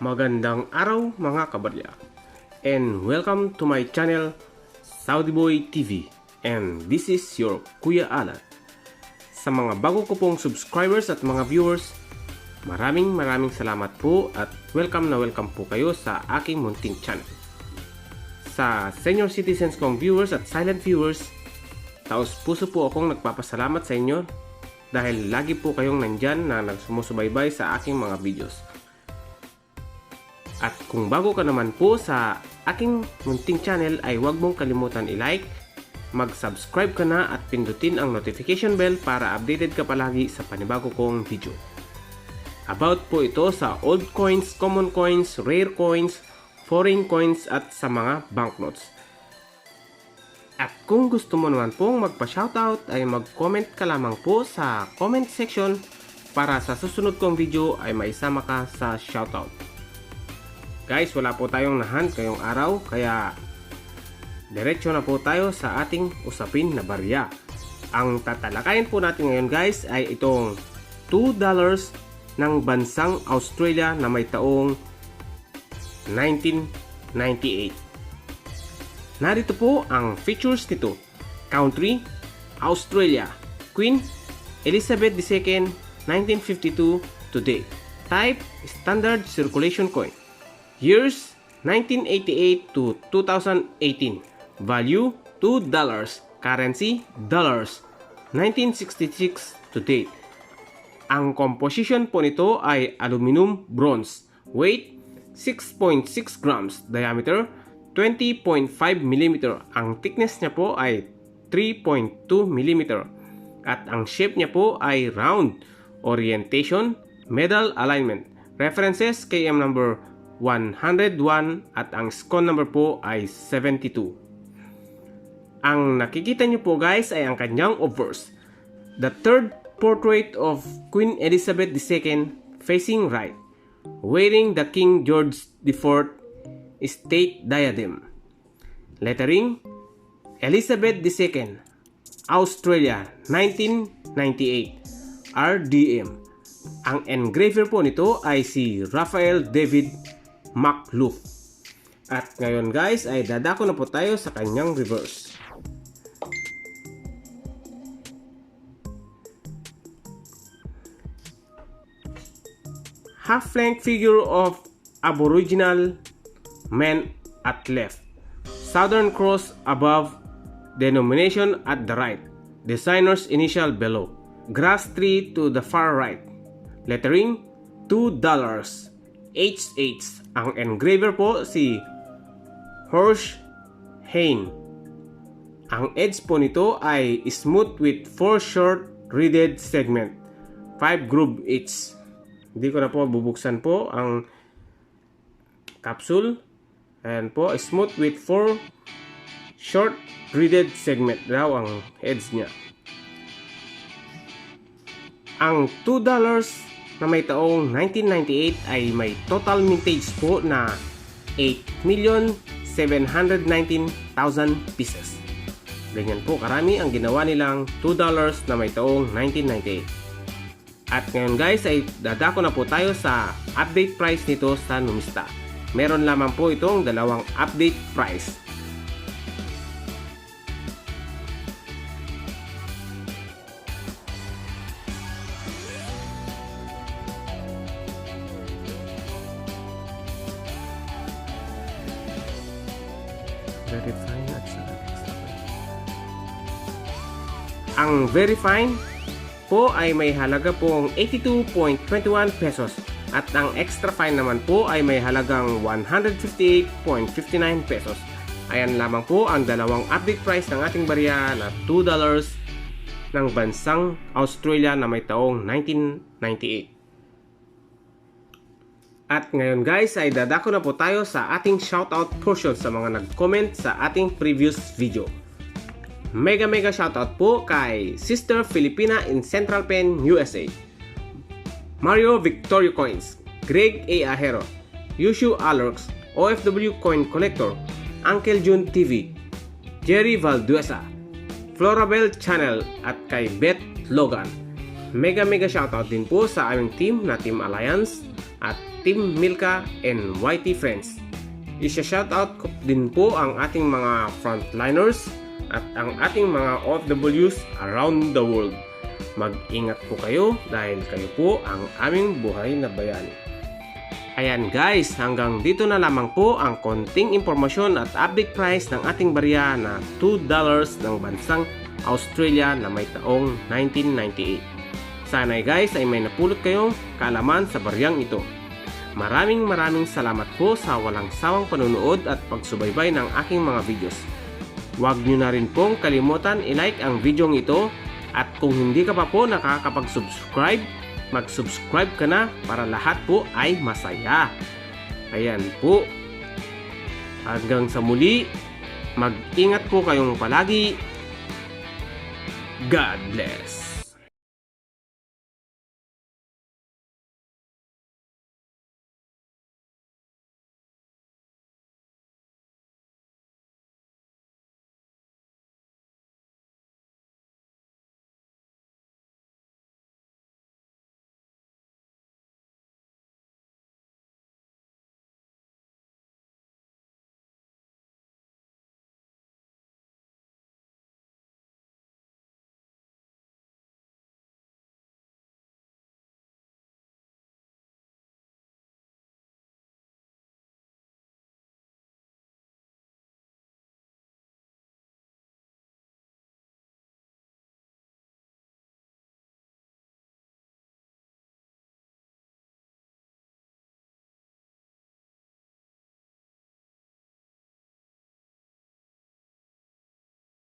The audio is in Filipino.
Magandang araw mga kabarya, and welcome to my channel Saudi Boy TV, and this is your Kuya Alan. Sa mga bago ko pong subscribers at mga viewers, maraming salamat po at welcome na welcome po kayo sa aking munting channel. Sa senior citizens kong viewers at silent viewers, taos puso po akong nagpapasalamat sa inyo dahil lagi po kayong nandyan na nagsumusubaybay sa aking mga videos. At kung bago ka naman po sa aking munting channel ay huwag mong kalimutan i-like, mag-subscribe ka na at pindutin ang notification bell para updated ka palagi sa panibago kong video. About po ito sa old coins, common coins, rare coins, foreign coins at sa mga banknotes. At kung gusto mo naman pong magpa-shoutout ay mag-comment ka lamang po sa comment section para sa susunod kong video ay maisama ka sa shoutout. Guys, wala po tayong nahunt ngayong araw kaya diretso na po tayo sa ating usapin na barya. Ang tatalakayin po natin ngayon guys ay itong $2 ng bansang Australia na may taong 1998. Narito po ang features nito. Country, Australia. Queen, Elizabeth II, 1952 to date. Type, standard circulation coin. Years, 1988 to 2018. Value, $2. Currency, dollars. 1966 to date. Ang composition po nito ay aluminum bronze. Weight, 6.6 grams. Diameter, 20.5 mm. Ang thickness niya po ay 3.2 mm. At ang shape niya po ay round. Orientation, medal alignment. References, KM number 101 at ang SCON number po ay 72. Ang nakikita niyo po guys ay ang kanyang obverse. The third portrait of Queen Elizabeth II facing right, wearing the King George IV state diadem. Lettering, Elizabeth II, Australia, 1998, RDM. Ang engraver po nito ay si Raphael David McLuff. At ngayon guys ay dadako na po tayo sa kanyang reverse. Half-length figure of Aboriginal man at left. Southern Cross above. Denomination at the right. Designer's initial below. Grass tree to the far right. Lettering, $2. HH. Ang engraver po si Horst Hein. Ang edge po nito ay smooth with 4 short reeded segment. 5 groove each. Hindi ko na po bubuksan po ang capsule. Ayan po, smooth with 4 short reeded segment daw ang edge niya. Ang $2 na may taong 1998 ay may total mintage po na 8,719,000 pieces. Ganyan po karami ang ginawa nilang $2 na may taong 1998. At ngayon guys ay dadako na po tayo sa update price nito sa Numista. Meron lamang po itong dalawang update price. Very fine at saka extra fine. Ang very fine po ay may halaga pong 82.21 pesos at ang extra fine naman po ay may halagang 158.59 pesos. Ayan lamang po ang dalawang update price ng ating barya na $2 ng bansang Australia na may taong 1998. At ngayon guys ay dadako na po tayo sa ating shoutout portion sa mga nag-comment sa ating previous video. Mega shoutout po kay Sister Filipina in Central Penn, USA. Mario Victorio Coins, Greg A. Ahero, Yushu Alerx, OFW Coin Collector, Uncle June TV, Jerry Valduesa, Florabel Channel at kay Beth Logan. Mega shoutout din po sa aming team na Team Alliance at Team Milka and YT Friends. Isya-shoutout din po ang ating mga frontliners at ang ating mga OFWs around the world. Mag-ingat po kayo dahil kayo po ang aming buhay na bayani. Ayan guys, hanggang dito na lamang po ang konting impormasyon at update price ng ating barya na $2 ng bansang Australia na may taong 1998. Sana'y guys ay may napulot kayong kaalaman sa baryang ito. Maraming salamat po sa walang sawang panunood at pagsubaybay ng aking mga videos. Huwag nyo na rin pong kalimutan i-like ang video ito at kung hindi ka pa po nakakapag-subscribe, mag-subscribe ka na para lahat po ay masaya. Ayan po. Hanggang sa muli, mag-ingat po kayong palagi. God bless.